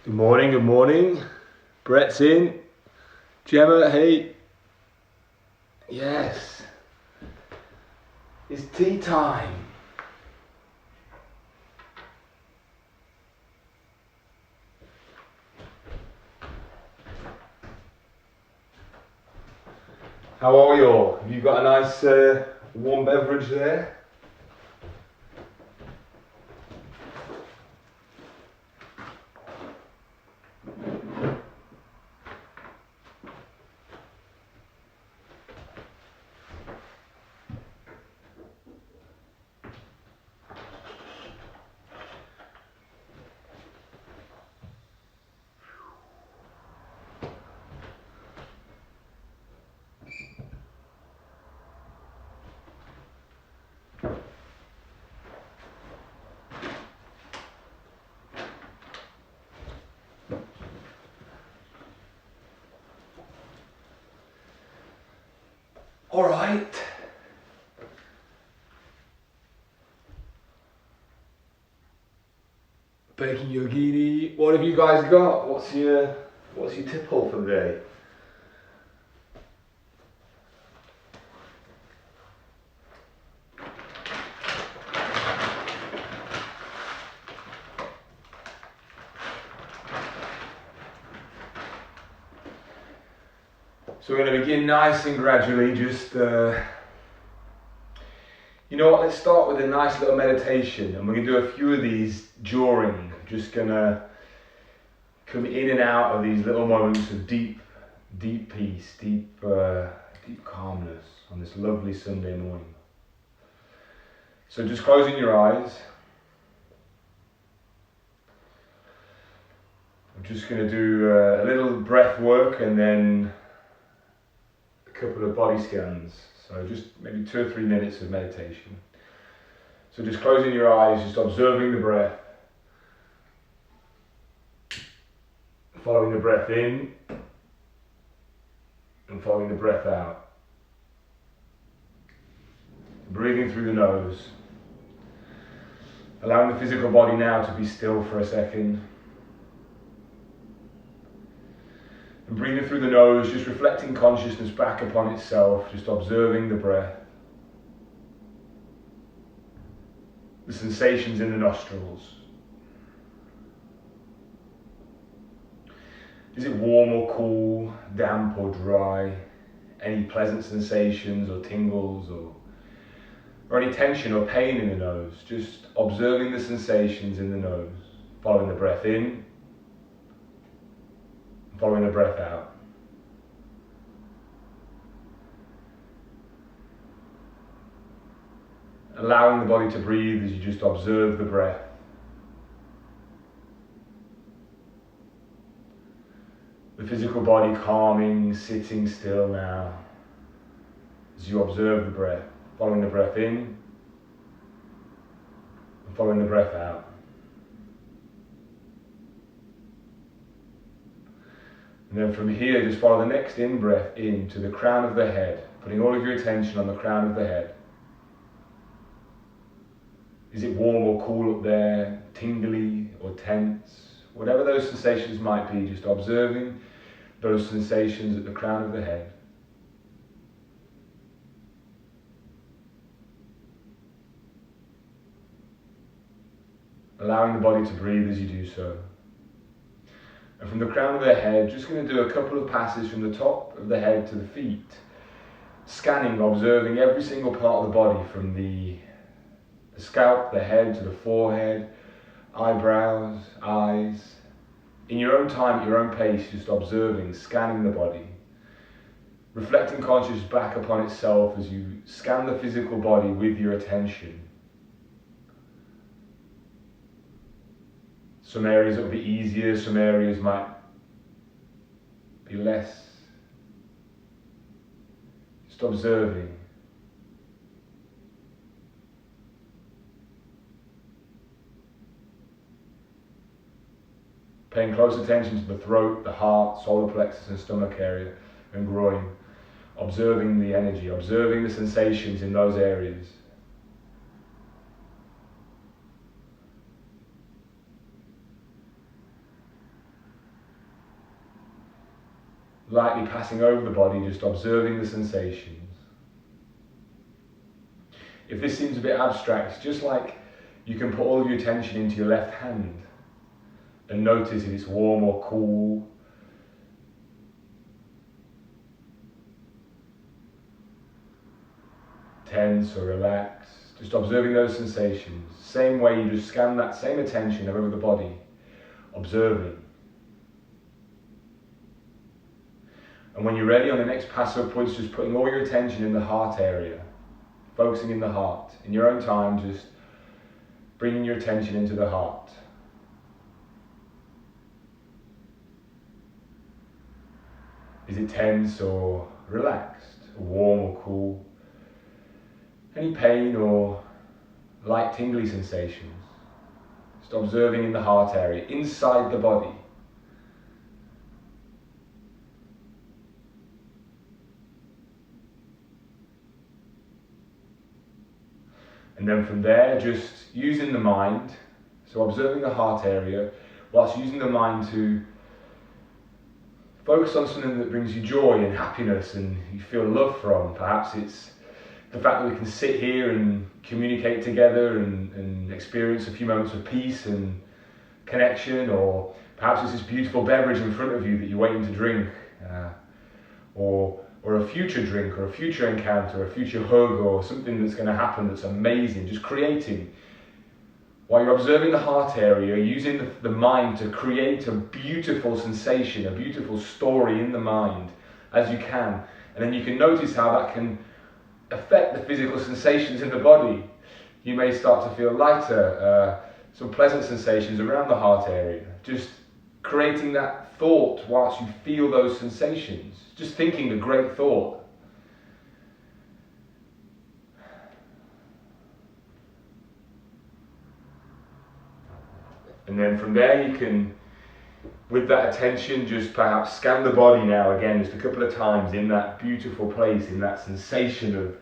Good morning, good morning. Brett's in. Gemma, hey. Yes. It's tea time. How are we all? Have you got a nice warm beverage there? All right. Bacon yogini. What have you guys got? What's your tipple for the day? So we're going to begin nice and gradually, just, you know what, let's start with a nice little meditation, and we're going to do a few of these during, just going to come in and out of these little moments of deep peace, deep calmness on this lovely Sunday morning. So just closing your eyes. I'm just going to do a little breath work and then couple of body scans, so just maybe 2 or 3 minutes of meditation. So just closing your eyes, just observing the breath, following the breath in and following the breath out, breathing through the nose, allowing the physical body now to be still for a second. And breathing through the nose, just reflecting consciousness back upon itself, just observing the breath. The sensations in the nostrils. Is it warm or cool, damp or dry? Any pleasant sensations or tingles or any tension or pain in the nose? Just observing the sensations in the nose, following the breath in, following the breath out. Allowing the body to breathe as you just observe the breath. The physical body calming, sitting still now as you observe the breath, following the breath in and following the breath out. And then from here, just follow the next in-breath in to the crown of the head, putting all of your attention on the crown of the head. Is it warm or cool up there, tingly or tense? Whatever those sensations might be, just observing those sensations at the crown of the head. Allowing the body to breathe as you do so. And from the crown of the head, just going to do a couple of passes from the top of the head to the feet. Scanning, observing every single part of the body from the scalp, the head to the forehead, eyebrows, eyes. In your own time, at your own pace, just observing, scanning the body. Reflecting consciousness back upon itself as you scan the physical body with your attention. Some areas will be easier, some areas might be less. Just observing. Paying close attention to the throat, the heart, solar plexus and stomach area and groin. Observing the energy, observing the sensations in those areas. lightly passing over the body, just observing the sensations. If this seems a bit abstract, it's just like you can put all of your attention into your left hand and notice if it's warm or cool. Tense or relaxed. Just observing those sensations. Same way you just scan that same attention over the body, observing. And when you're ready on the next pass upwards, just putting all your attention in the heart area, focusing in the heart. In your own time, just bringing your attention into the heart. Is it tense or relaxed, warm or cool? Any pain or light tingly sensations? Just observing in the heart area, inside the body. And then from there, just using the mind, so observing the heart area, whilst using the mind to focus on something that brings you joy and happiness and you feel love from. Perhaps it's the fact that we can sit here and communicate together and experience a few moments of peace and connection, or perhaps it's this beautiful beverage in front of you that you're waiting to drink, or a future drink, or a future encounter, or a future hug, or something that's going to happen that's amazing. Just creating. While you're observing the heart area, using the mind to create a beautiful sensation, a beautiful story in the mind as you can. And then you can notice how that can affect the physical sensations in the body. You may start to feel lighter, some pleasant sensations around the heart area. Just creating that thought whilst you feel those sensations. Just thinking a great thought. And then from there you can, with that attention, just perhaps scan the body now again just a couple of times in that beautiful place, in that sensation of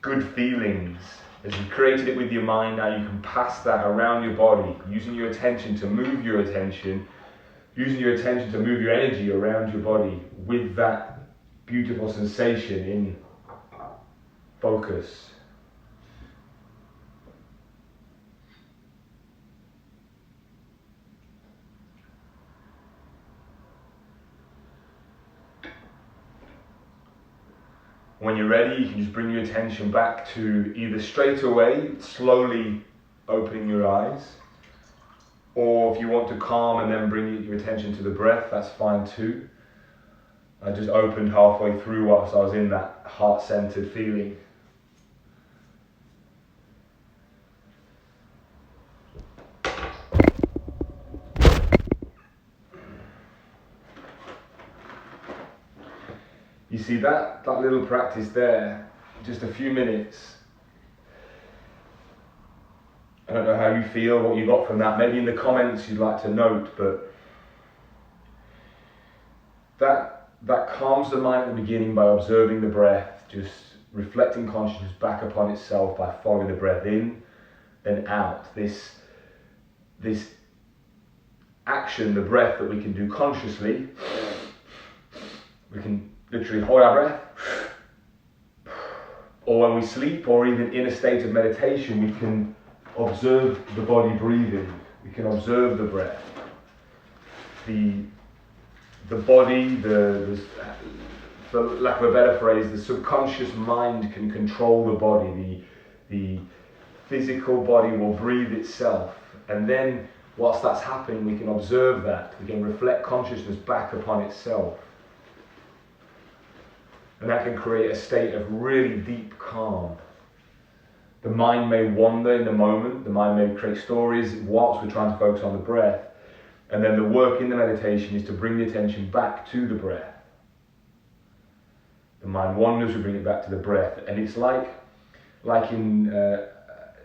good feelings. As you created it with your mind, now you can pass that around your body, using your attention to move your attention, using your attention to move your energy around your body with that beautiful sensation in focus. When you're ready, you can just bring your attention back to either straight away, slowly opening your eyes, or if you want to calm and then bring your attention to the breath, that's fine too. I just opened halfway through whilst I was in that heart-centered feeling. You see that little practice there, just a few minutes. I don't know how you feel, what you got from that. Maybe in the comments you'd like to note, but that calms the mind at the beginning by observing the breath, just reflecting consciousness back upon itself by following the breath in, then out. This action, the breath that we can do consciously, we can literally hold our breath, or when we sleep, or even in a state of meditation, we can observe the body breathing. We can observe the breath. The body, for lack of a better phrase, the subconscious mind can control the body. The physical body will breathe itself, and then whilst that's happening, we can observe that. We can reflect consciousness back upon itself. And that can create a state of really deep calm. The mind may wander in the moment, the mind may create stories whilst we're trying to focus on the breath, and then the work in the meditation is to bring the attention back to the breath. The mind wanders, we bring it back to the breath, and it's like in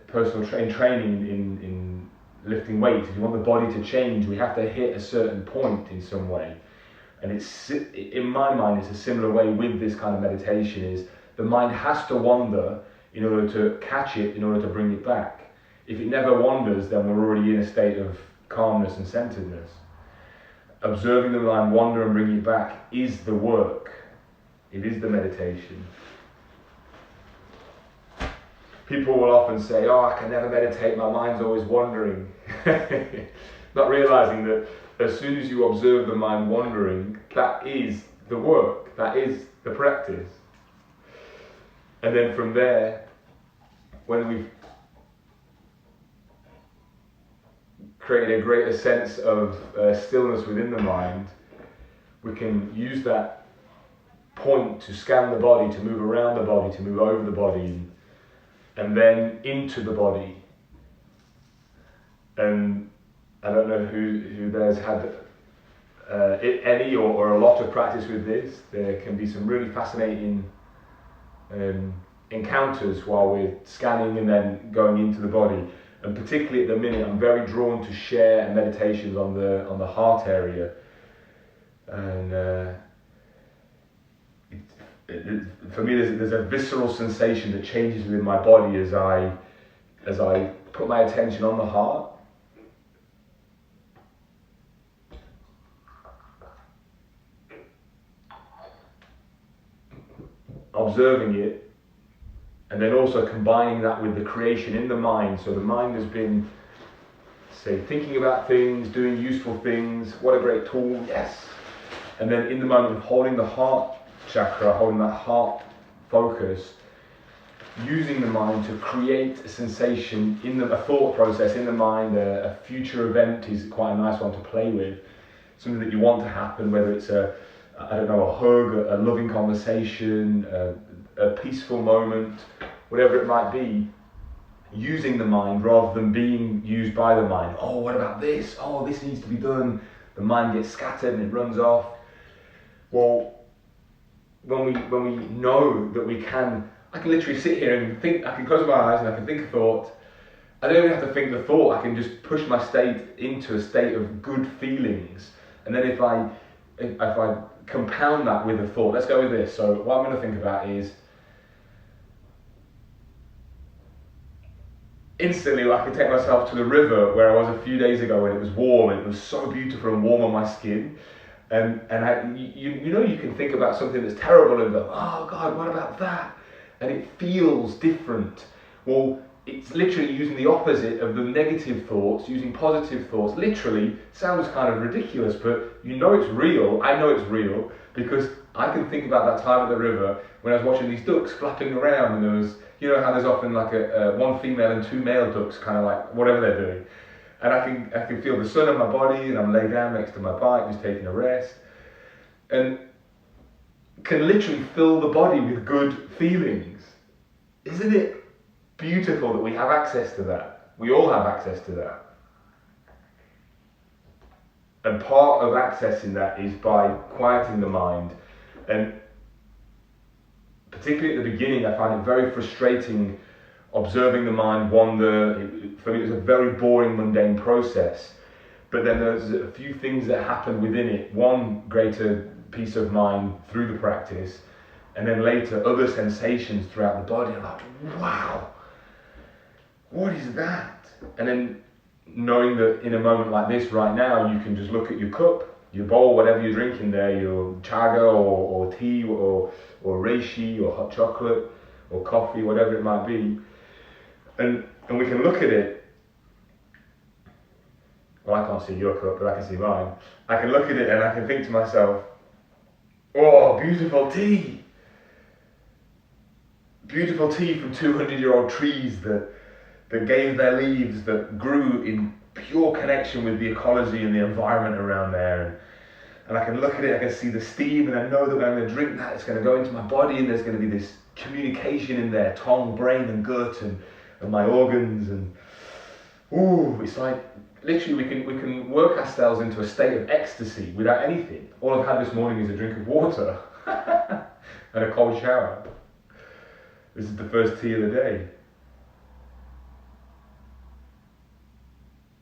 personal training in lifting weights. If you want the body to change, we have to hit a certain point in some way. And it's, in my mind, it's a similar way with this kind of meditation, is the mind has to wander in order to catch it, in order to bring it back. If it never wanders, then we're already in a state of calmness and centeredness. observing the mind wander and bringing it back is the work. It is the meditation. People will often say, oh, I can never meditate, my mind's always wandering. Not realizing that as soon as you observe the mind wandering, that is the work, that is the practice. And then from there, when we've created a greater sense of stillness within the mind, we can use that point to scan the body, to move around the body, to move over the body, and then into the body. And I don't know who there's had any or a lot of practice with this. There can be some really fascinating encounters while we're scanning and then going into the body. And particularly at the minute, I'm very drawn to share meditations on the heart area. And for me, there's a visceral sensation that changes within my body as I put my attention on the heart. Observing it, and then also combining that with the creation in the mind. So the mind has been, say, thinking about things, doing useful things, what a great tool, yes. And then in the moment of holding the heart chakra, holding that heart focus, using the mind to create a sensation, a thought process in the mind, a future event is quite a nice one to play with. Something that you want to happen, whether it's a hug, a loving conversation, a peaceful moment, whatever it might be, using the mind rather than being used by the mind. Oh, what about this? Oh, this needs to be done. The mind gets scattered and it runs off. Well, when we know that I can literally sit here and think, I can close my eyes and I can think a thought. I don't even have to think the thought, I can just push my state into a state of good feelings. And then if I compound that with a thought, let's go with this. So what I'm going to think about is, instantly I can take myself to the river where I was a few days ago when it was warm, and it was so beautiful and warm on my skin. And you can think about something that's terrible and go, oh God, what about that? And it feels different. Well, it's literally using the opposite of the negative thoughts, using positive thoughts. Literally, sounds kind of ridiculous, but you know it's real. I know it's real because I can think about that time at the river when I was watching these ducks flapping around, and there was, you know how there's often like a one female and two male ducks, kind of like whatever they're doing. And I can feel the sun on my body, and I'm laid down next to my bike, just taking a rest, and can literally fill the body with good feelings. Isn't it beautiful that we have access to that? We all have access to that. And part of accessing that is by quieting the mind. And particularly at the beginning, I find it very frustrating observing the mind wander. For me, it was a very boring, mundane process. But then there's a few things that happen within it. One, greater peace of mind through the practice. And then later, other sensations throughout the body. I'm like, wow, what is that? And then knowing that in a moment like this right now, you can just look at your cup, your bowl, whatever you're drinking there, your chaga or tea or reishi or hot chocolate or coffee, whatever it might be. And we can look at it. Well, I can't see your cup, but I can see mine. I can look at it and I can think to myself, oh, beautiful tea. Beautiful tea from 200-year-old trees that gave their leaves, that grew in pure connection with the ecology and the environment around there. And I can look at it, I can see the steam, and I know that when I'm going to drink that, it's going to go into my body, and there's going to be this communication in there, tongue, brain, and gut, and my organs, and it's like literally we can work ourselves into a state of ecstasy without anything. All I've had this morning is a drink of water and a cold shower. This is the first tea of the day.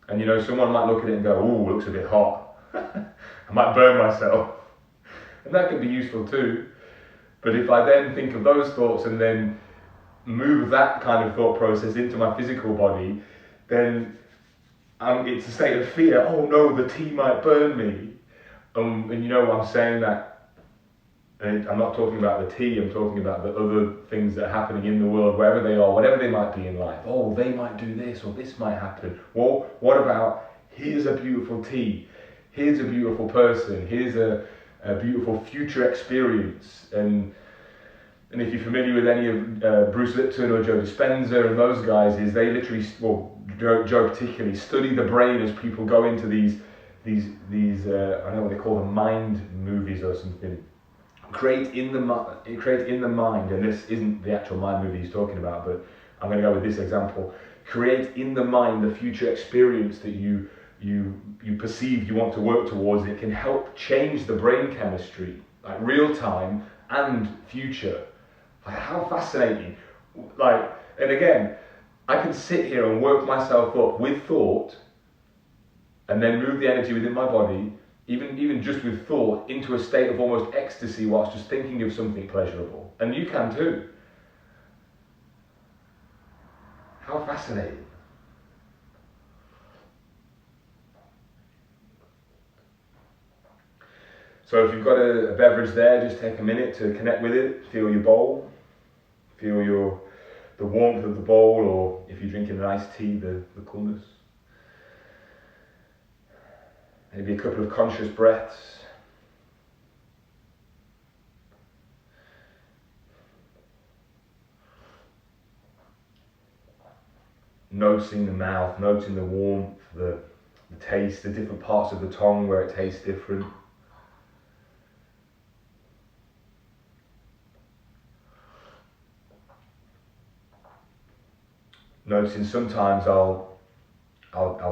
And someone might look at it and go, ooh, looks a bit hot. I might burn myself. And that can be useful too. But if I then think of those thoughts and then move that kind of thought process into my physical body, then it's a state of fear. Oh no, the tea might burn me. And you know, I'm saying that, and I'm not talking about the tea, I'm talking about the other things that are happening in the world, wherever they are, whatever they might be in life. Oh, they might do this, or this might happen. Well, what about, here's a beautiful tea, here's a beautiful person, here's a beautiful future experience. And if you're familiar with any of Bruce Lipton or Joe Dispenza and those guys, is they literally, well, Joe particularly, study the brain as people go into these I don't know what they call them, mind movies or something. Create in the mind, and this isn't the actual mind movie he's talking about, but I'm going to go with this example. Create in the mind the future experience that you perceive you want to work towards. It can help change the brain chemistry, like real time and future. Like, how fascinating. Like, and again, I can sit here and work myself up with thought and then move the energy within my body, even just with thought, into a state of almost ecstasy whilst just thinking of something pleasurable. And you can too. How fascinating. So if you've got a beverage there, just take a minute to connect with it, feel your bowl, feel the warmth of the bowl, or if you're drinking an iced tea, the coolness. Maybe a couple of conscious breaths. Noticing the mouth, noticing the warmth, the taste, the different parts of the tongue where it tastes different. Noticing sometimes I'll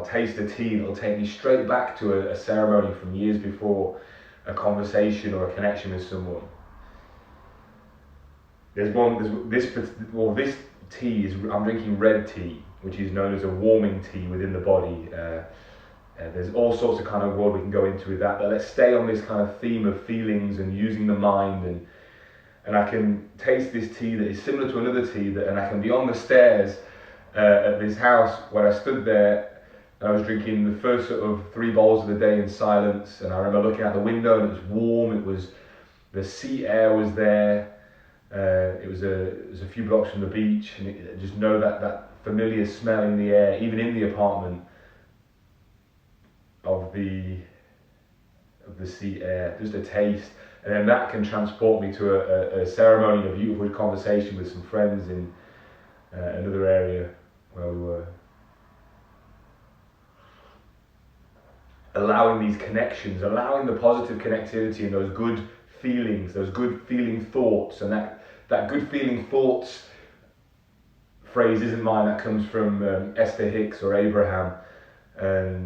taste a tea and it'll take me straight back to a ceremony from years before, a conversation or a connection with someone. This tea is, I'm drinking red tea, which is known as a warming tea within the body. There's all sorts of kind of world we can go into with that, but let's stay on this kind of theme of feelings and using the mind, and I can taste this tea that is similar to another tea, and I can be on the stairs at this house where I stood there. And I was drinking the first sort of 3 bowls of the day in silence, and I remember looking out the window and it was warm, the sea air was there, it was a few blocks from the beach, and I just know that familiar smell in the air, even in the apartment, of the sea air, just a taste, and then that can transport me to a ceremony, a beautiful conversation with some friends in another area where we were. Allowing these connections, allowing the positive connectivity and those good feelings, those good feeling thoughts, and that good feeling thoughts phrase isn't mine, that comes from Esther Hicks or Abraham, and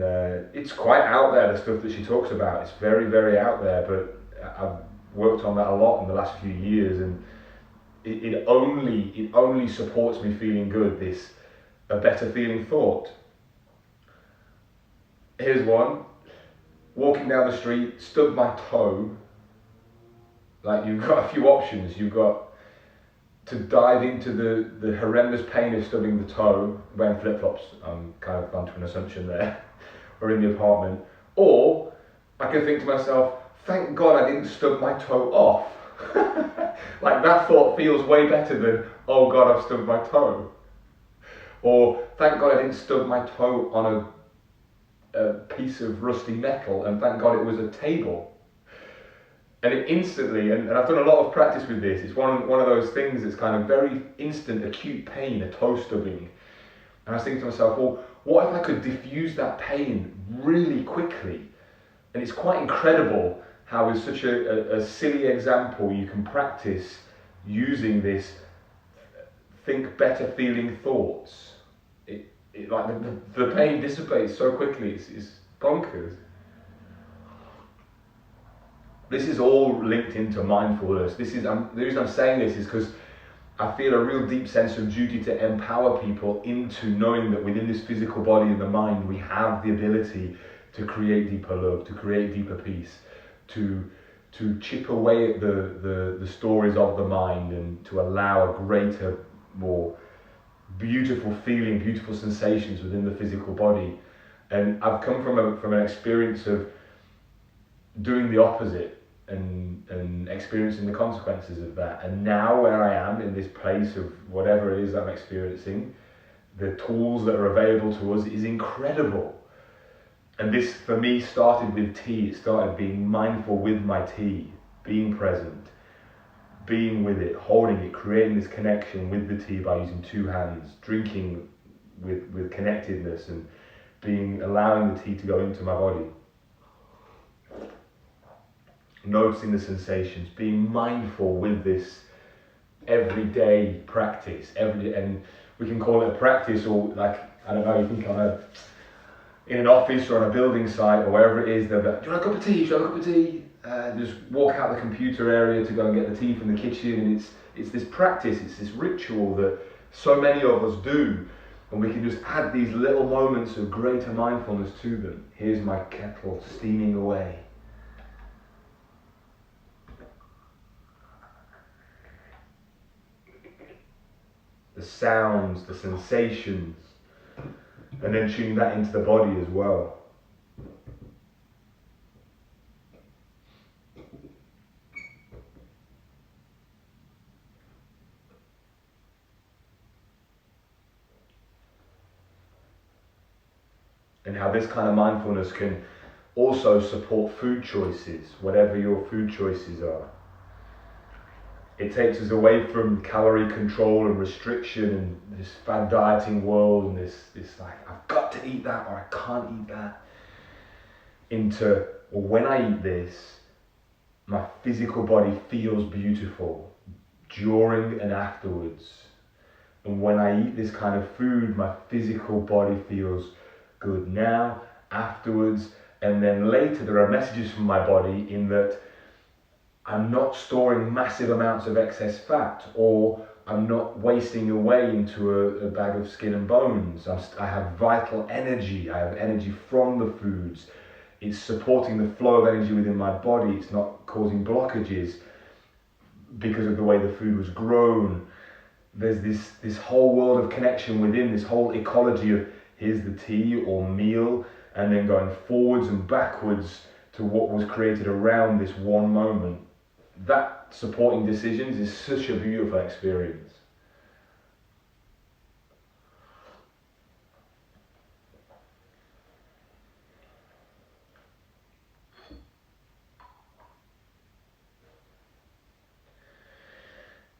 it's quite out there, the stuff that she talks about. It's very, very out there, but I've worked on that a lot in the last few years, and it only supports me feeling good, a better feeling thought. Here's one. Walking down the street, stubbed my toe. Like, you've got a few options. You've got to dive into the horrendous pain of stubbing the toe, wearing flip-flops, I'm kind of onto an assumption there, or in the apartment. Or I can think to myself, thank God I didn't stub my toe off. Like, that thought feels way better than, oh God, I've stubbed my toe. Or, thank God I didn't stub my toe on a piece of rusty metal, and thank God it was a table. And it instantly, and I've done a lot of practice with this, it's one of those things that's kind of very instant, acute pain, a toe stubbing. And I was thinking to myself, well, what if I could diffuse that pain really quickly? And it's quite incredible how with such a silly example you can practice using this think better feeling thoughts. Like the pain dissipates so quickly, it's bonkers. This is all linked into mindfulness. The reason I'm saying this is because I feel a real deep sense of duty to empower people into knowing that within this physical body and the mind we have the ability to create deeper love, to create deeper peace, to chip away at the stories of the mind, and to allow a greater, more beautiful feeling, beautiful sensations within the physical body. And I've come from an experience of doing the opposite and experiencing the consequences of that. And now where I am in this place of whatever it is I'm experiencing, the tools that are available to us is incredible. And this for me started with tea. It started being mindful with my tea, being present, being with it, holding it, creating this connection with the tea by using two hands, drinking with connectedness, and allowing the tea to go into my body. Noticing the sensations, being mindful with this everyday practice, and we can call it a practice, or like, I don't know, you think in an office or on a building site or wherever it is, they'll be like, do you want a cup of tea? Should I have a cup of tea? Just walk out the computer area to go and get the tea from the kitchen, and it's this practice, it's this ritual that so many of us do, and we can just add these little moments of greater mindfulness to them. Here's my kettle steaming away. The sounds, the sensations, and then tuning that into the body as well. And how this kind of mindfulness can also support food choices, whatever your food choices are. It takes us away from calorie control and restriction and this fad dieting world and this like, I've got to eat that or I can't eat that, into, well, when I eat this, my physical body feels beautiful during and afterwards. And when I eat this kind of food, my physical body feels good now, afterwards, and then later. There are messages from my body in that I'm not storing massive amounts of excess fat, or I'm not wasting away into a bag of skin and bones. I have vital energy. I have energy from the foods. It's supporting the flow of energy within my body. It's not causing blockages because of the way the food was grown. There's this whole world of connection within, this whole ecology of here's the tea or meal, and then going forwards and backwards to what was created around this one moment. That supporting decisions is such a beautiful experience.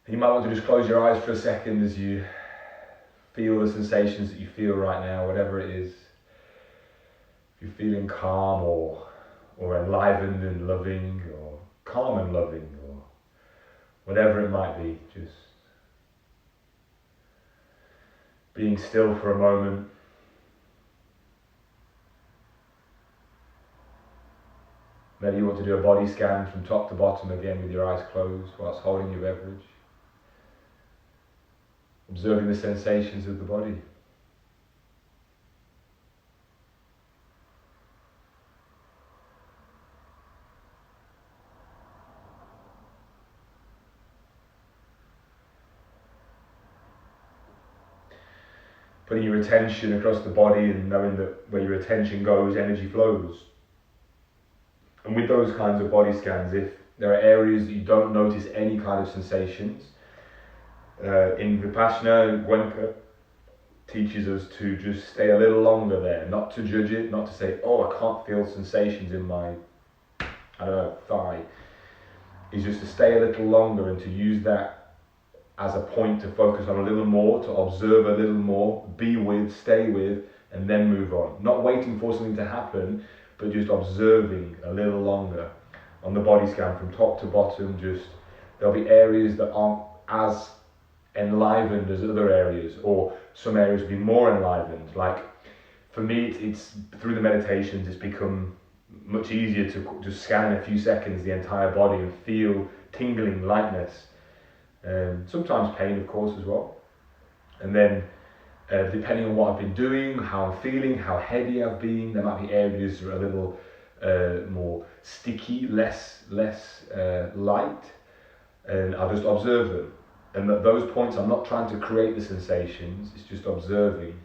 And you might want to just close your eyes for a second as you feel the sensations that you feel right now, whatever it is. If you're feeling calm or enlivened and loving, or calm and loving, or whatever it might be, just being still for a moment. Maybe you want to do a body scan from top to bottom again with your eyes closed whilst holding your beverage. Observing the sensations of the body. Putting your attention across the body and knowing that where your attention goes, energy flows. And with those kinds of body scans, if there are areas that you don't notice any kind of sensations, in Vipassana, Goenka teaches us to just stay a little longer there, not to judge it, not to say, oh, I can't feel sensations in my, thigh. Is just to stay a little longer and to use that as a point to focus on a little more, to observe a little more, be with, stay with, and then move on. Not waiting for something to happen, but just observing a little longer. On the body scan from top to bottom, just there'll be areas that aren't as enlivened as other areas, or some areas will be more enlivened. Like for me, it's through the meditations, it's become much easier to just scan in a few seconds the entire body and feel tingling, lightness, sometimes pain of course as well. And then depending on what I've been doing, how I'm feeling, how heavy I've been, there might be areas that are a little more sticky, less light, and I'll just observe them. And at those points I'm not trying to create the sensations, it's just observing.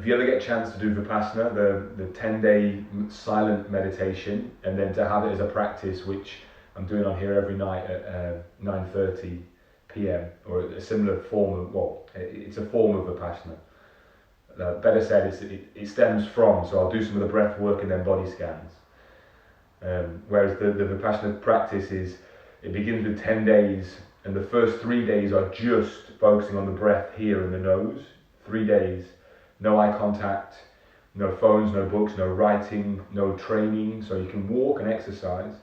if you ever get a chance to do Vipassana, the 10-day silent meditation, and then to have it as a practice, which I'm doing on here every night at 9:30 p.m. or a similar form of, well, it's a form of Vipassana. Better said, it stems from, so I'll do some of the breath work and then body scans. Whereas the Vipassana practice is, it begins with 10 days, and the first 3 days are just focusing on the breath here in the nose. 3 days, no eye contact, no phones, no books, no writing, no training, so you can walk and exercise.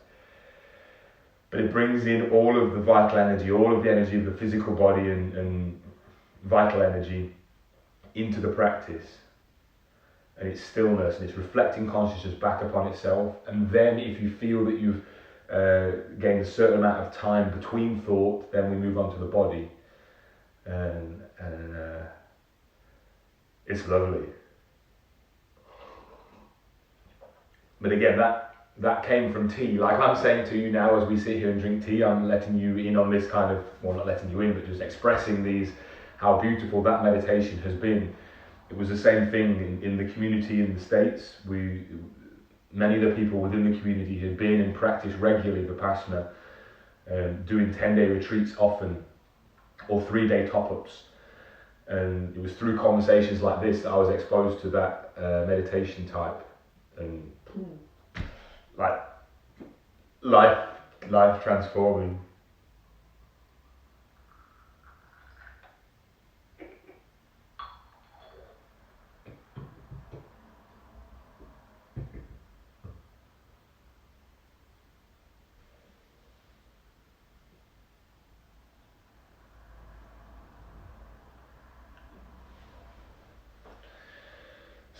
But it brings in all of the vital energy, all of the energy of the physical body and vital energy into the practice. And it's stillness, and it's reflecting consciousness back upon itself. And then if you feel that you've gained a certain amount of time between thought, then we move on to the body. And it's lovely. But again, that came from tea. Like I'm saying to you now as we sit here and drink tea, I'm letting you in on this kind of, well, not letting you in, but just expressing how beautiful that meditation has been. It was the same thing in the community in the States. Many of the people within the community had been and practiced regularly Vipassana, doing 10-day retreats often, or 3-day top-ups. And it was through conversations like this that I was exposed to that meditation type, and like life transforming.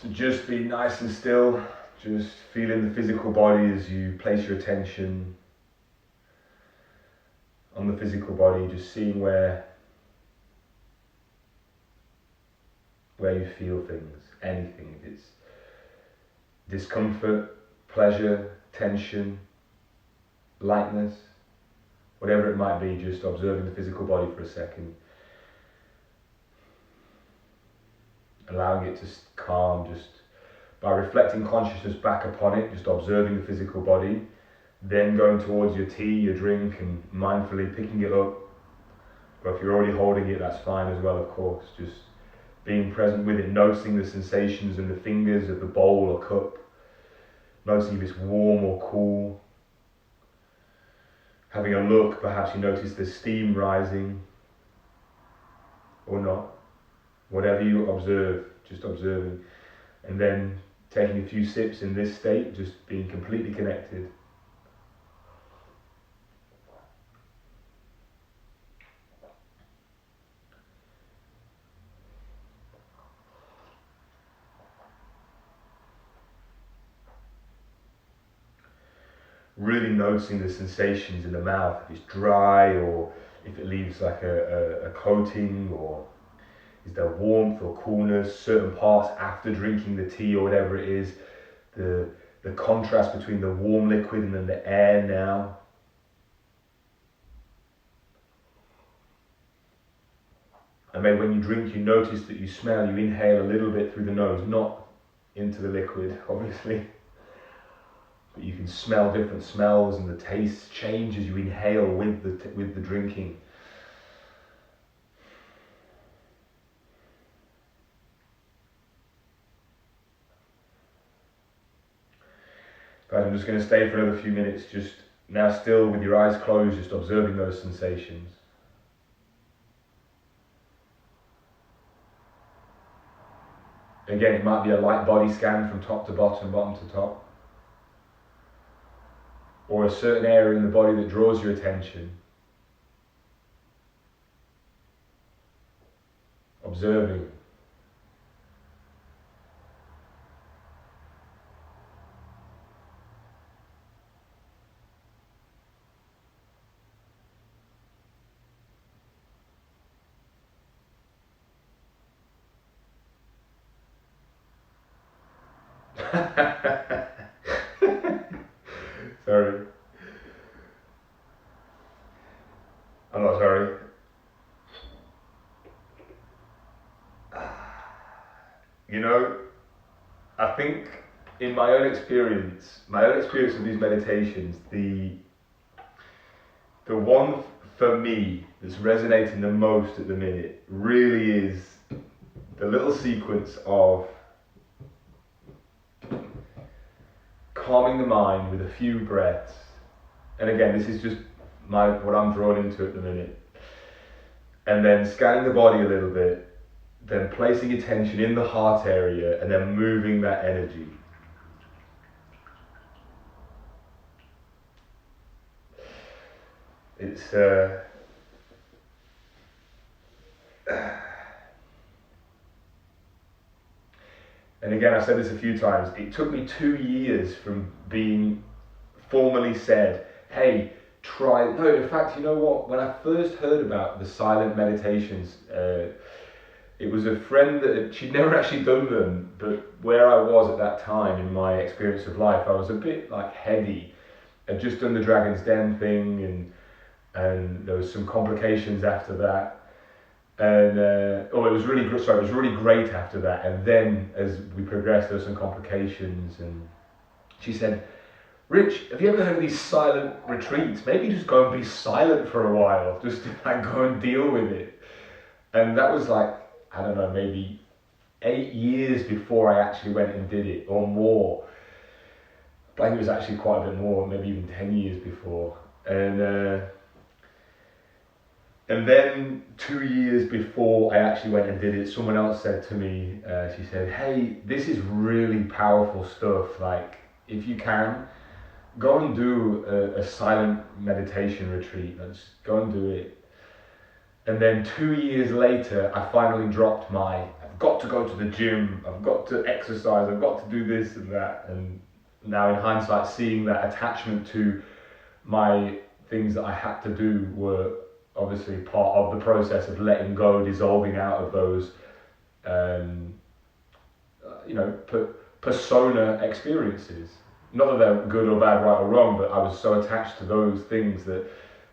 So just be nice and still, just feeling the physical body as you place your attention on the physical body, just seeing where you feel things, anything. If it's discomfort, pleasure, tension, lightness, whatever it might be, just observing the physical body for a second. Allowing it to calm just by reflecting consciousness back upon it, just observing the physical body, then going towards your tea, your drink, and mindfully picking it up. Or if you're already holding it, that's fine as well, of course. Just being present with it, noticing the sensations in the fingers of the bowl or cup, noticing if it's warm or cool. Having a look, perhaps you notice the steam rising or not. Whatever you observe, just observing. And then taking a few sips in this state, just being completely connected. Really noticing the sensations in the mouth, if it's dry or if it leaves like a coating, or is there warmth or coolness, certain parts after drinking the tea or whatever it is, the contrast between the warm liquid and then the air now. And then when you drink, you notice that you inhale a little bit through the nose, not into the liquid, obviously. But you can smell different smells, and the taste change as you inhale with the drinking. Guys, I'm just going to stay for another few minutes, just now still with your eyes closed, just observing those sensations. Again, it might be a light body scan from top to bottom, bottom to top. Or a certain area in the body that draws your attention. Observing. Sorry. I'm not sorry. You know, I think in my own experience of these meditations, the one for me that's resonating the most at the minute really is the little sequence of calming the mind with a few breaths. And again, this is just what I'm drawn into at the minute. And then scanning the body a little bit, then placing attention in the heart area, and then moving that energy. It's and again, I've said this a few times, it took me 2 years from being formally said, hey, try. No, in fact, you know what? When I first heard about the silent meditations, it was a friend she'd never actually done them, but where I was at that time in my experience of life, I was a bit like heady. I'd just done the Dragon's Den thing, and there was some complications after that. And it was really great after that. And then as we progressed, there were some complications, and she said, Rich, have you ever heard of these silent retreats? Maybe just go and be silent for a while, just to like go and deal with it. And that was like, I don't know, maybe 8 years before I actually went and did it, or more. I think it was actually quite a bit more, maybe even 10 years before. And then 2 years before I actually went and did it, someone else said to me, she said, hey, this is really powerful stuff. Like, if you can, go and do a silent meditation retreat. Let's go and do it. And then 2 years later, I finally dropped I've got to go to the gym, I've got to exercise, I've got to do this and that. And now in hindsight, seeing that attachment to my things that I had to do were obviously part of the process of letting go, dissolving out of those, persona experiences. Not that they're good or bad, right or wrong, but I was so attached to those things that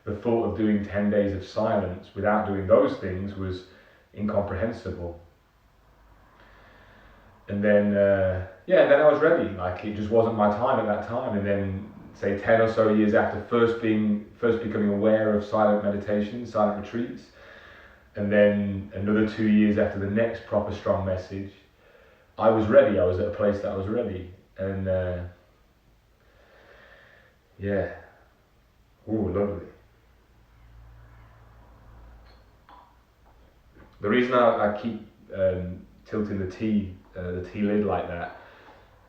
the thought of doing 10 days of silence without doing those things was incomprehensible. And then, then I was ready. Like, it just wasn't my time at that time. And then, say 10 or so years after first becoming aware of silent meditation, silent retreats, and then another 2 years after the next proper strong message, I was ready. I was at a place that I was ready. And lovely. The reason I keep tilting the tea lid like that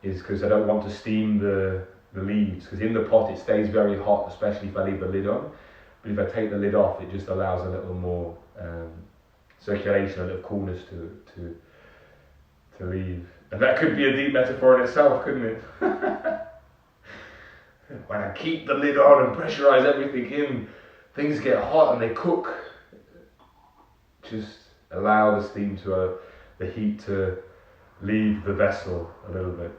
is because I don't want to steam the leaves, because in the pot it stays very hot, especially if I leave the lid on. But if I take the lid off, it just allows a little more circulation, a little coolness to leave. And that could be a deep metaphor in itself, couldn't it? When I keep the lid on and pressurize everything in, things get hot and they cook. Just allow the heat to leave the vessel a little bit.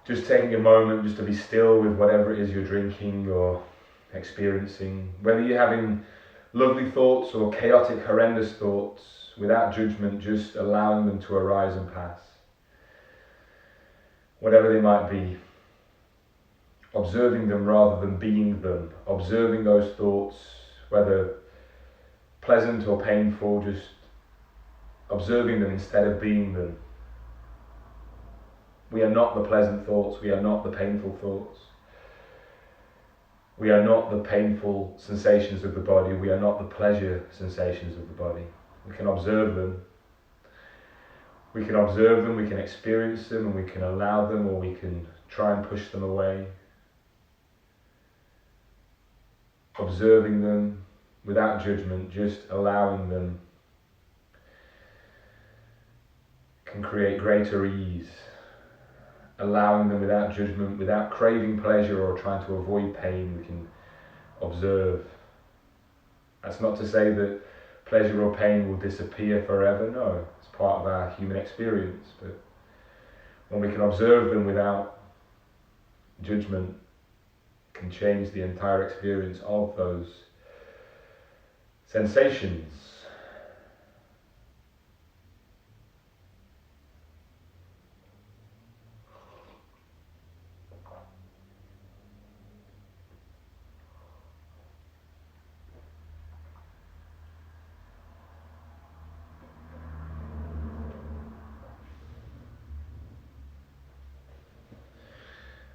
Just taking a moment just to be still with whatever it is you're drinking or experiencing, whether you're having lovely thoughts or chaotic, horrendous thoughts, without judgment, just allowing them to arise and pass. Whatever they might be, observing them rather than being them, observing those thoughts, whether pleasant or painful, just observing them instead of being them. We are not the pleasant thoughts, we are not the painful thoughts. We are not the painful sensations of the body, we are not the pleasure sensations of the body. We can observe them. We can experience them, and we can allow them, or we can try and push them away. Observing them without judgment, just allowing them, can create greater ease. Allowing them without judgment, without craving pleasure or trying to avoid pain, we can observe. That's not to say that pleasure or pain will disappear forever, no. It's part of our human experience. But when we can observe them without judgment, can change the entire experience of those sensations.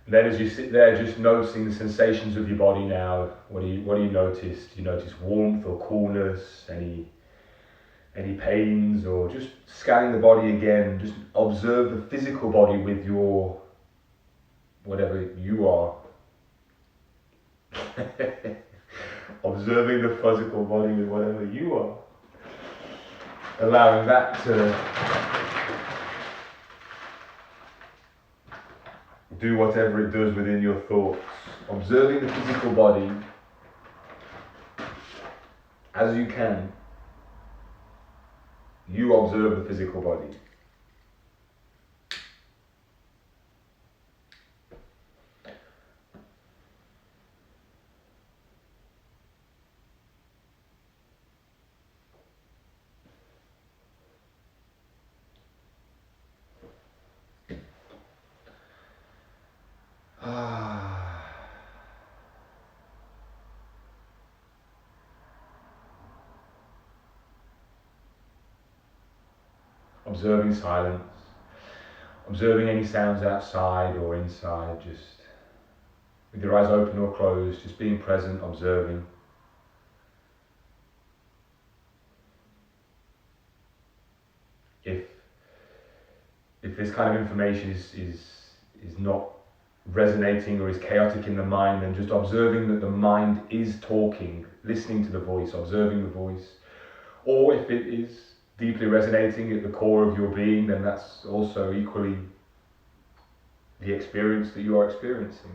Then as you sit there just noticing the sensations of your body now, what do you notice? Do you notice warmth or coolness, any pains, or just scanning the body again, just observe the physical body with your, whatever you are. Observing the physical body with whatever you are. Allowing that to do whatever it does within your thoughts. Observing the physical body as you can. You observe the physical body. Observing silence, observing any sounds outside or inside, just with your eyes open or closed, just being present, observing. If this kind of information is not resonating or is chaotic in the mind, then just observing that the mind is talking, listening to the voice, observing the voice. Or if it is deeply resonating at the core of your being, then that's also equally the experience that you are experiencing.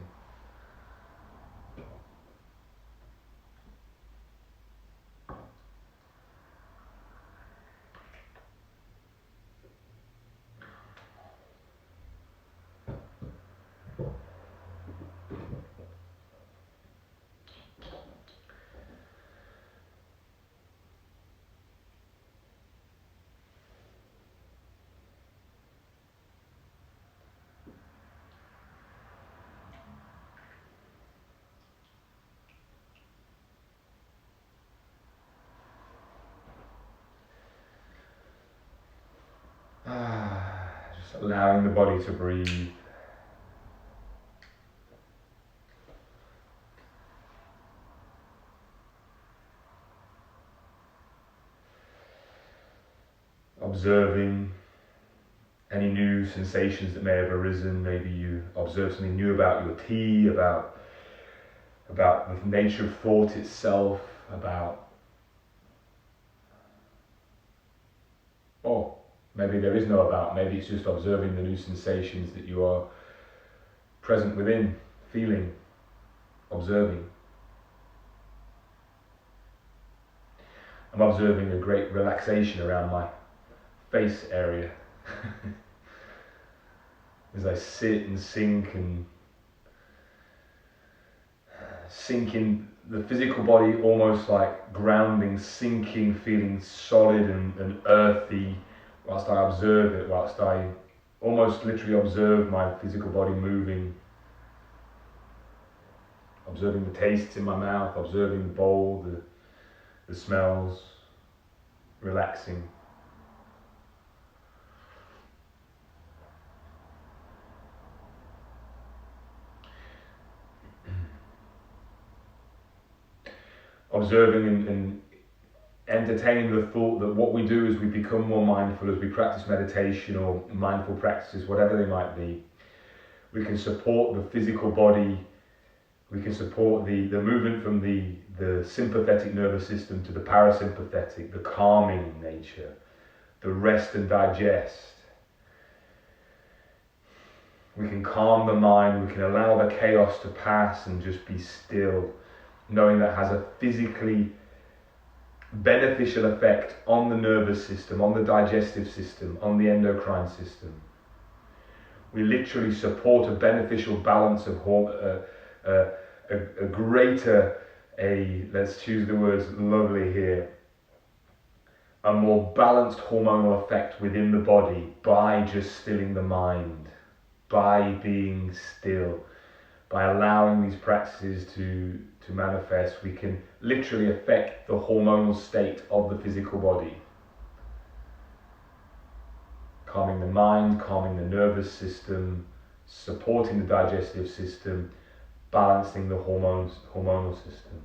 Just allowing the body to breathe. Observing any new sensations that may have arisen. Maybe you observe something new about your tea, about the nature of thought itself, maybe there is no about, maybe it's just observing the new sensations that you are present within, feeling, observing. I'm observing a great relaxation around my face area as I sit and sink in the physical body, almost like grounding, sinking, feeling solid and earthy, whilst I observe it, whilst I almost literally observe my physical body moving, observing the tastes in my mouth, observing the bowl, the smells, relaxing. Observing and entertaining the thought that what we do as we become more mindful, as we practice meditation or mindful practices, whatever they might be, we can support the physical body, we can support the movement from the sympathetic nervous system to the parasympathetic, the calming nature, the rest and digest. We can calm the mind, we can allow the chaos to pass and just be still, knowing that has a physically beneficial effect on the nervous system, on the digestive system, on the endocrine system. We literally support a beneficial balance of a greater, let's choose the words lovely here, a more balanced hormonal effect within the body by just stilling the mind, by being still, by allowing these practices to manifest. We can literally affect the hormonal state of the physical body. Calming the mind, calming the nervous system, supporting the digestive system, balancing the hormonal system.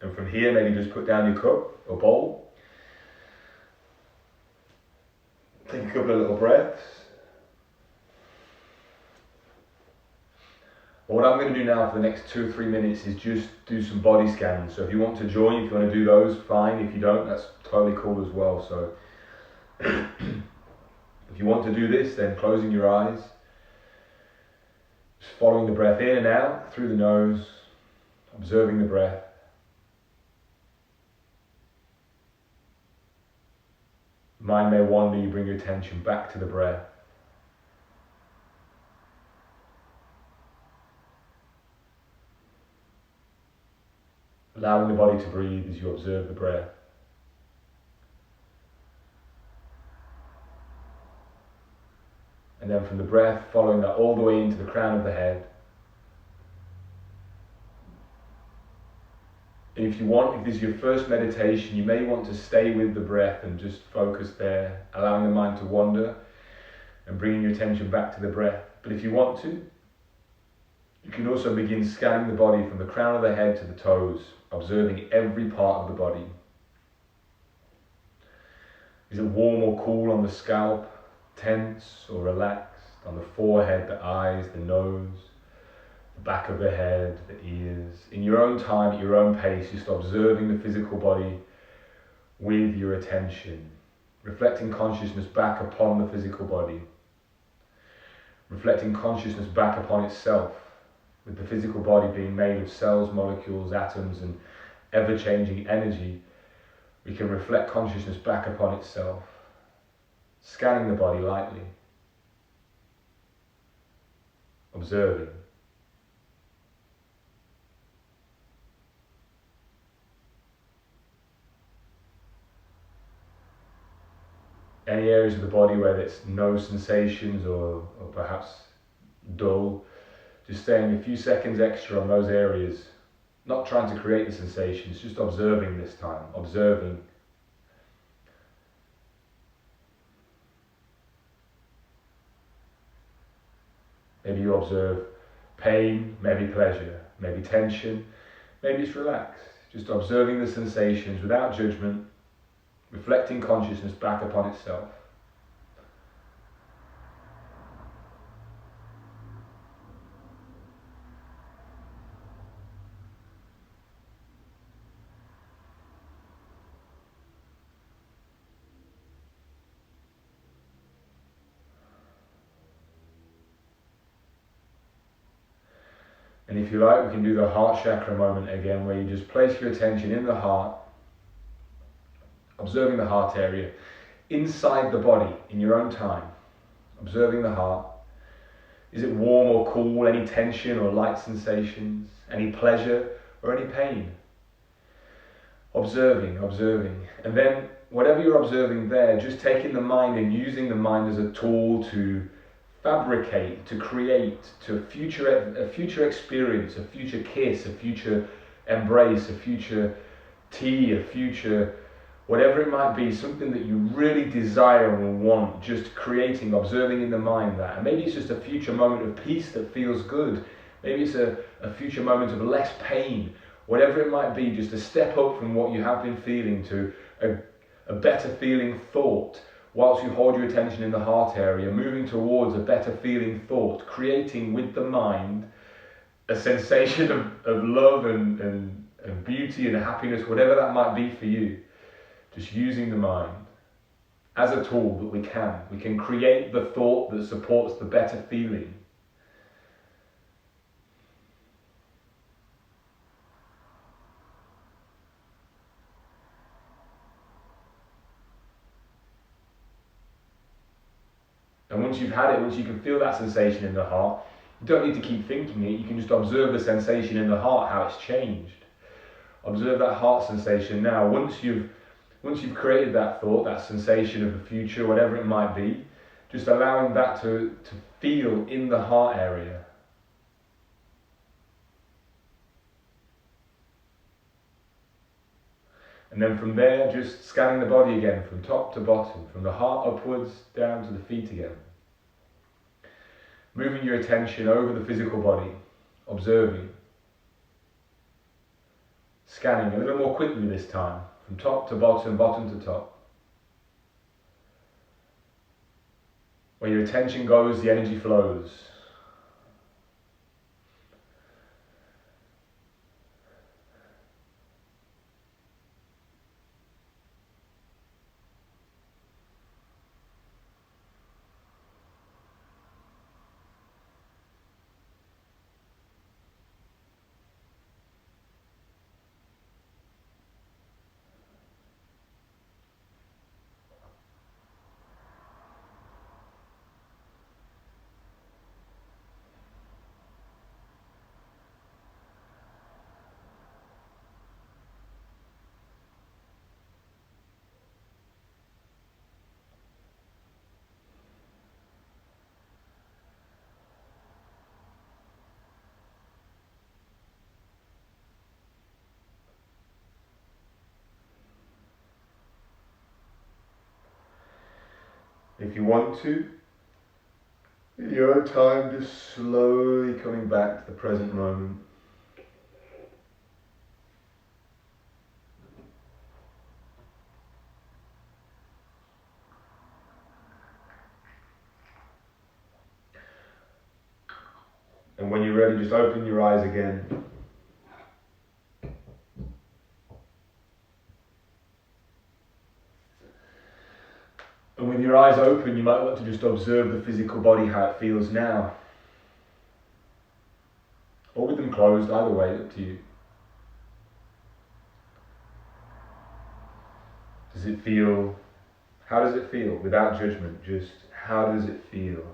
And from here, maybe just put down your cup or bowl. Take a couple of little breaths. What I'm going to do now for the next 2 or 3 minutes is just do some body scans. So if you want to join, if you want to do those, fine. If you don't, that's totally cool as well. So if you want to do this, then closing your eyes, just following the breath in and out through the nose, observing the breath. Mind may wander, you bring your attention back to the breath. Allowing the body to breathe as you observe the breath. And then from the breath, following that all the way into the crown of the head. And if you want, if this is your first meditation, you may want to stay with the breath and just focus there, allowing the mind to wander and bringing your attention back to the breath. But if you want to, you can also begin scanning the body from the crown of the head to the toes, observing every part of the body. Is it warm or cool on the scalp, tense or relaxed, on the forehead, the eyes, the nose, the back of the head, the ears? In your own time, at your own pace, just observing the physical body with your attention, reflecting consciousness back upon the physical body, reflecting consciousness back upon itself, with the physical body being made of cells, molecules, atoms, and ever-changing energy. We can reflect consciousness back upon itself, scanning the body lightly, observing. Any areas of the body where there's no sensations or perhaps dull, just staying a few seconds extra on those areas, not trying to create the sensations, just observing this time, observing. Maybe you observe pain, maybe pleasure, maybe tension, maybe it's relaxed. Just observing the sensations without judgment, reflecting consciousness back upon itself. And if you like, we can do the heart chakra moment again, where you just place your attention in the heart, observing the heart area, inside the body, in your own time, observing the heart. Is it warm or cool, any tension or light sensations, any pleasure or any pain? Observing. And then whatever you're observing there, just taking the mind and using the mind as a tool to fabricate, to create, to a future experience, a future kiss, a future embrace, a future tea, a future whatever it might be, something that you really desire and want, just creating, observing in the mind that. And maybe it's just a future moment of peace that feels good. Maybe it's a future moment of less pain. Whatever it might be, just a step up from what you have been feeling to a better feeling thought. Whilst you hold your attention in the heart area, moving towards a better feeling thought, creating with the mind a sensation of love and beauty and happiness, whatever that might be for you. Just using the mind as a tool that we can create the thought that supports the better feeling. And once you've had it, once you can feel that sensation in the heart, you don't need to keep thinking it, you can just observe the sensation in the heart, how it's changed. Observe that heart sensation now. Once you've created that thought, that sensation of the future, whatever it might be, just allowing that to feel in the heart area. And then from there, just scanning the body again, from top to bottom, from the heart upwards, down to the feet again. Moving your attention over the physical body, observing. Scanning a little more quickly this time, from top to bottom, bottom to top. Where your attention goes, the energy flows. If you want to, in your own time, just slowly coming back to the present moment. And when you're ready, just open your eyes again. And with your eyes open, you might want to just observe the physical body, how it feels now. Or with them closed, either way, up to you. Does it feel, how does it feel? Without judgment, just how does it feel?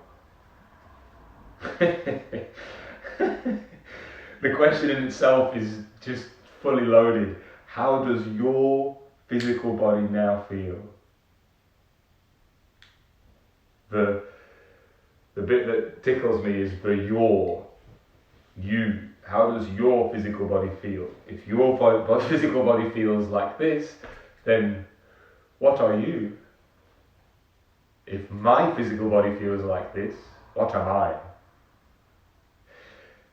The question in itself is just fully loaded. How does your physical body now feel? The bit that tickles me is the you. How does your physical body feel? If your physical body feels like this, then what are you? If my physical body feels like this, what am I?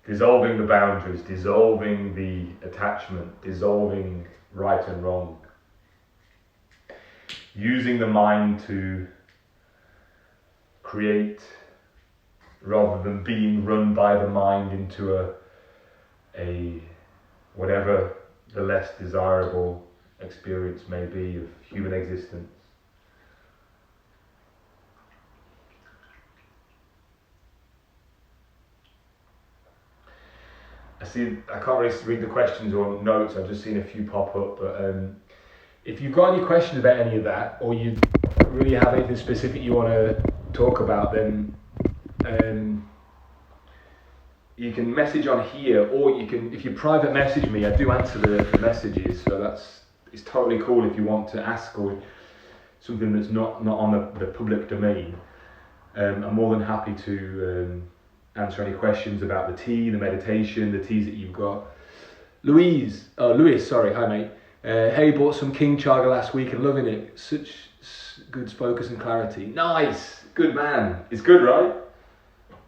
Dissolving the boundaries, dissolving the attachment, dissolving right and wrong. Using the mind to create, rather than being run by the mind into a whatever the less desirable experience may be of human existence. I can't really read the questions or notes, I've just seen a few pop up, but if you've got any questions about any of that, or you really have anything specific you want to talk about, then you can message on here, or you can, if you private message me, I do answer the messages, so it's totally cool if you want to ask or something that's not on the public domain. I'm more than happy to answer any questions about the tea, the meditation, the teas that you've got. Lewis, sorry, hi mate. Hey, bought some King Chaga last week and loving it. Such good focus and clarity. Nice, good man. It's good, right?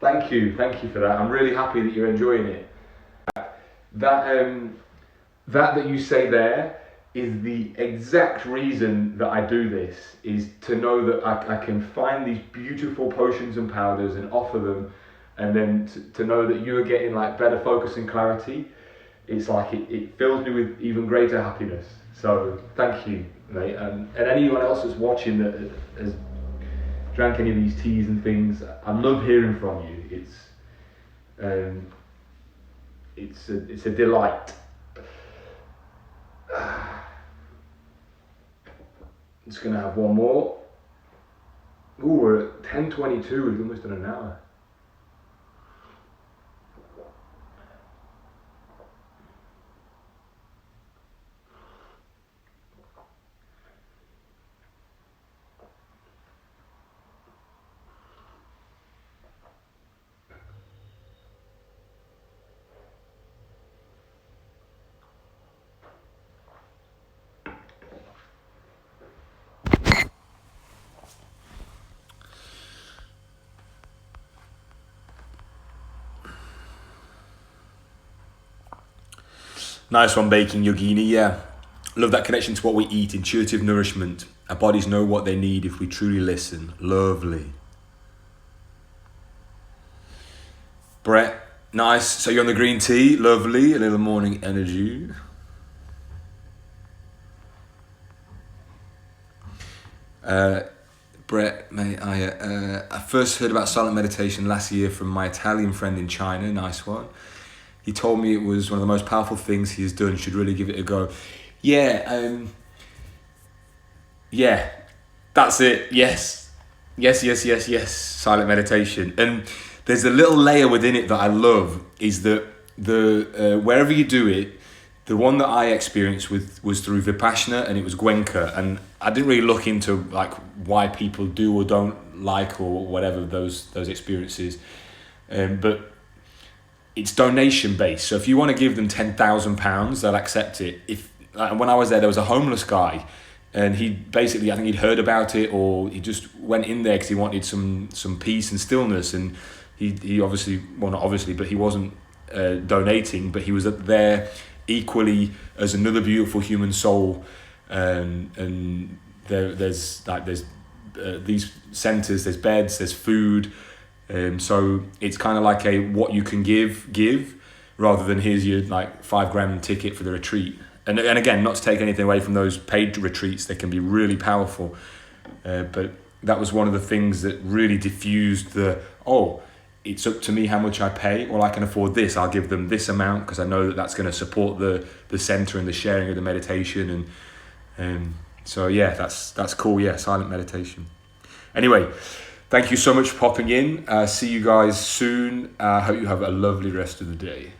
Thank you for that. I'm really happy that you're enjoying it. That you say there is the exact reason that I do this, is to know that I can find these beautiful potions and powders and offer them and then to know that you are getting like better focus and clarity, it's like it fills me with even greater happiness. So thank you, mate, and anyone else that's watching that has drank any of these teas and things. I love hearing from you. It's a delight. I'm just gonna have one more. Ooh, we're at 10:22. We've almost done an hour. Nice one, Baking Yogini. Yeah, love that connection to what we eat. Intuitive nourishment. Our bodies know what they need if we truly listen. Lovely. Brett, nice. So you're on the green tea. Lovely. A little morning energy. Brett, mate, I first heard about silent meditation last year from my Italian friend in China. Nice one. He told me it was one of the most powerful things he has done. You should really give it a go. Yeah, yeah, that's it. Yes. Silent meditation. And there's a little layer within it that I love, is that wherever you do it, the one that I experienced was through Vipassana, and it was Gwenka. And I didn't really look into like why people do or don't like or whatever those experiences. But it's donation based. So if you want to give them £10,000, they'll accept it. When I was there was a homeless guy, and he basically, I think he'd heard about it, or he just went in there because he wanted some peace and stillness. And he obviously, well, not obviously, but he wasn't donating, but he was there equally as another beautiful human soul. And there's these centers, there's beds, there's food. So it's kind of like a what you can give rather than here's your like $5,000 ticket for the retreat. And again, not to take anything away from those paid retreats, they can be really powerful. But that was one of the things that really diffused it's up to me how much I pay. Well, I can afford this, I'll give them this amount because I know that that's going to support the center and the sharing of the meditation. And so yeah, that's cool. Yeah, silent meditation. Anyway, thank you so much for popping in. See you guys soon. I hope you have a lovely rest of the day.